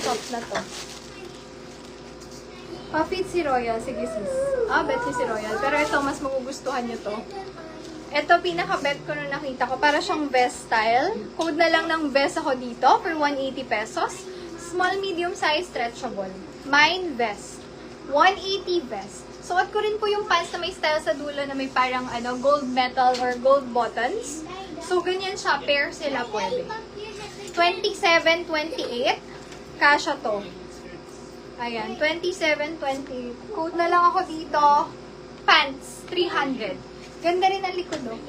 shop na to. Pa-fit si Royal. Sige sis. Bet si Royal. Pero ito, mas magugustuhan nyo to. Ito, pinaka-bet ko nung nakita ko. Para siyang vest style. Code na lang ng vest ako dito for 180 pesos. Small, medium size, stretchable. Mine vest. 180 vest. Suot ko rin po yung pants na may style sa dulo na may parang gold metal or gold buttons. So, ganyan siya. Pair sila pwede. 27, 28. Kasha to. Ayan, 27, 28. Code na lang ako dito. Pants, 300. Ganda rin ang likod, oh.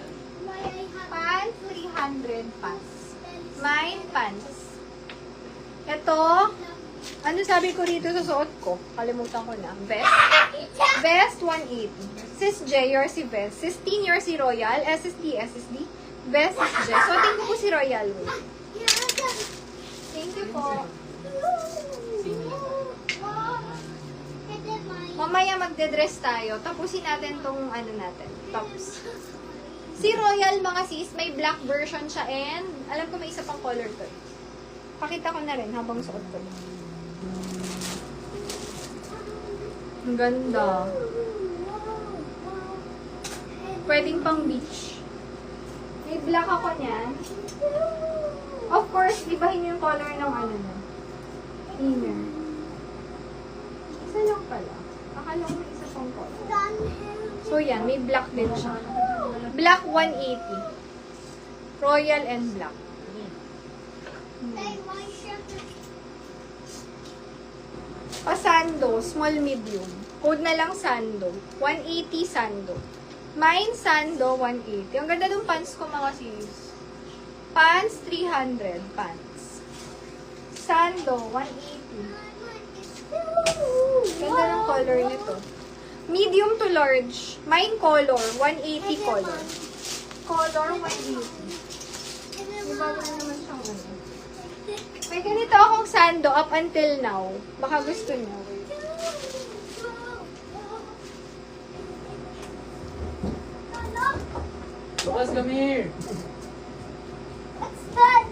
Pants, 300 pants. Mine, pants. Ito, ano sabi ko rito sa suot ko? Kalimutan ko na. Vest. Vest, 180. Sis J, you're si Vest. Sis Teen, you're si Royal. SSD, SSD. Vest, Sis J. Suotin ko po si Royal. Thank you po. Mamaya magde-dress tayo. Tapusin natin tong tops. Si Royal, mga sis, may black version siya and alam ko may isa pang color to. Pakita ko na rin habang suot ko. Ang ganda. Pwedeng pang beach. May black ako niyan. Of course, ibahin yung color ng inner. Isa lang pala. Akala ko may isa pang color. So, yan. May black din siya. Black 180. Royal and black. Sando. Small, medium. Code na lang Sando. 180 Sando. Mine Sando, 180. Ang ganda ng pants ko, mga sis. Pants, 300. Pants. Sando, 180. Ganda ng color nito. Medium to large. Mine color, 180 color. Color, 180. Diba ba naman siyang May ganito akong sando up until now. Baka gusto niyo. Lucas, come here. What's that?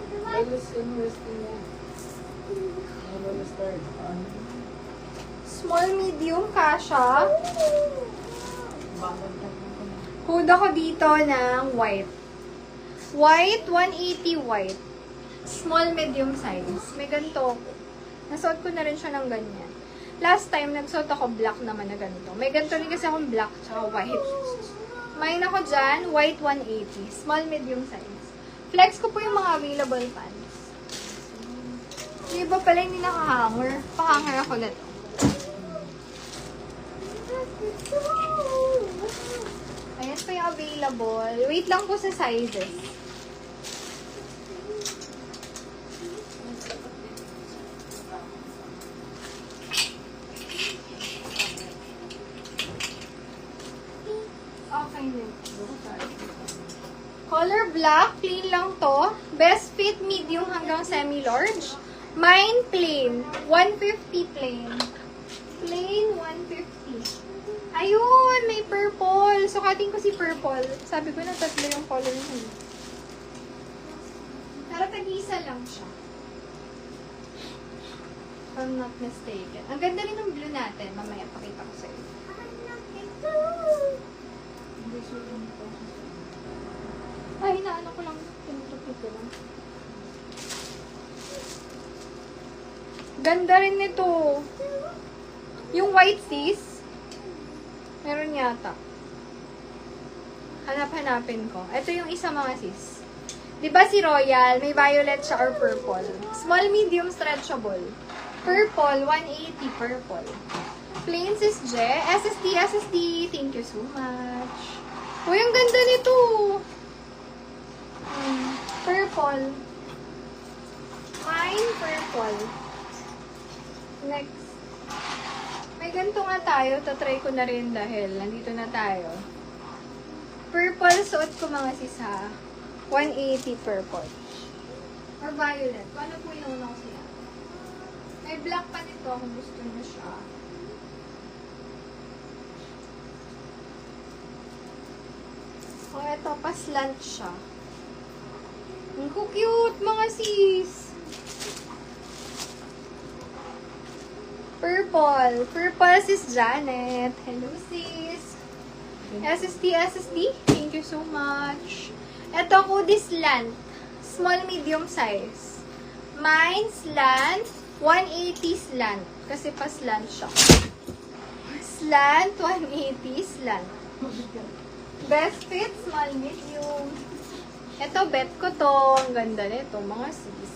Small, medium, kasha. Hood ako dito ng white. White, 180 white. Small, medium size. May ganito. Nasuot ko na rin siya ng ganyan. Last time, nagsuot ako black naman na ganito. May ganito rin kasi akong black tsaka white. Main ako dyan, white 180. Small, medium size. Flex ko po yung mga available pants. Yung iba pala hindi nakahanger. Pahanger ako na to. Ayan po yung available. Wait lang po sa sizes. Okay na. Color black, plain lang to. Best fit medium hanggang semi-large. Mine plain, 150 plain. Plain, 150. Ayun, may purple. Sukatin ko si purple. Sabi ko na tatlo yung color niya. Pero tag-isa lang siya. If I'm not mistaken. Ang ganda rin ng blue natin. Mamaya pakita ko sa'yo. Ay, inaano ko lang. Tinutupit ko lang. Ganda rin nito. Yung white sis, meron yata. Hanap-hanapin ko. Ito yung isa, mga sis. Diba si Royal, may violet siya or purple. Small, medium, stretchable. Purple, 180 purple. Plain sis J. SSD, SSD. Thank you so much. Uy, ang ganda nito. Purple. Mine, purple. Next. May ganito nga tayo. Tatry ko na rin dahil nandito na tayo. Purple, suot ko mga sis ha. 180 purple. Or violet. Paano po yung una ko siya? May black pa nito kung gusto nyo siya. O, eto, pa-slant siya. Ang cute, mga sis. purple. Purple sis Janet. Hello sis. SSD. Thank you so much. Ito ko slant. Small, medium size. Mine slant. 180 slant. Kasi pa slant siya. Slant, 180 slant. Best fit, small, medium. Ito, bet ko to. Ang ganda nito, mga sis.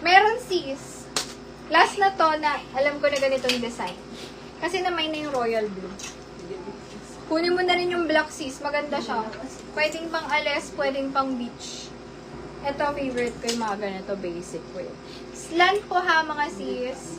Meron sis. Last na to na alam ko na ganitong design. Kasi naman na yung royal blue. Kunin mo na rin yung black sis. Maganda siya. Pwedeng pang ales, pwedeng pang beach. Ito, favorite ko yung mga ganito basic way. Slant po ha, mga sis.